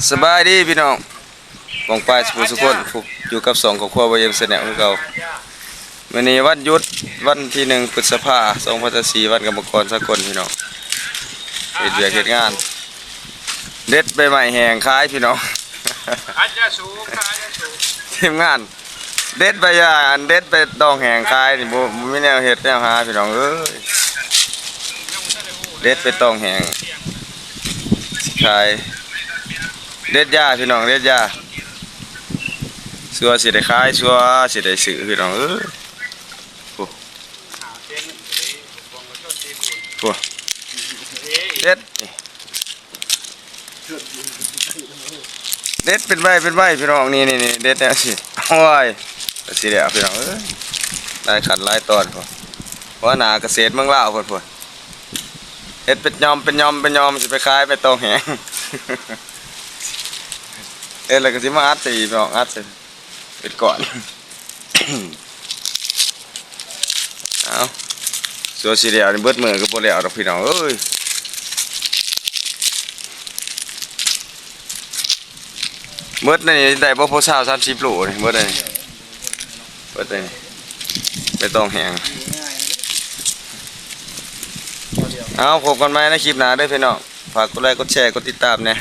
สบายดีพี่น้องวงปลายสุขคนอยู่กับ2ครอบครัวบ่เย็นเสนอคือเก่าวันนี้วันหยุดวันที่1พฤษภาคม2024วันกรรมกรสากลพี่น้องเฮ็ดเวียกเฮ็ดงานเด็ดใบไม้แห้งขายพี่น้องทีมงานเด็ดใบยาอันเด็ดไปดองแห้งขายนี่บ่มีแนวเฮ็ดแนวหาพี่น้องเอ้ยเด็ดไปดองแห้งขายเด็ดยาพี่น้องเด็ดยาชัวสิได้ขายชัวสิได้ซื้อพี่น้องเอ้ยโอ้โหเด็ดเด็ดเป็นใบพี่น้องนี่เด็ดเนี่ยสิโอ้ยสิเดี๋ยวพี่น้องเอ้ยได้ขันหลายตอนพอเพราะหนาเกษตรเมืองลาวพอเฮ็ดเป็นยอมสิไปขายไปตองแหงแล้วก็สิมาอัดใส่พี่น้องอัดใส่เป็นก่อนเอาสัวสิเดียวนี่เบิดมือก็บ่แล้วดอกพี่น้องเอ้ยเบิดนี่ได้บ่พอ30โลนี่เบิดนี่ไปต้องแหงเอาพบกันใหม่ในคลิปหน้าเด้อพี่น้องฝากกดไลค์กดแชร์กดติดตามแหน่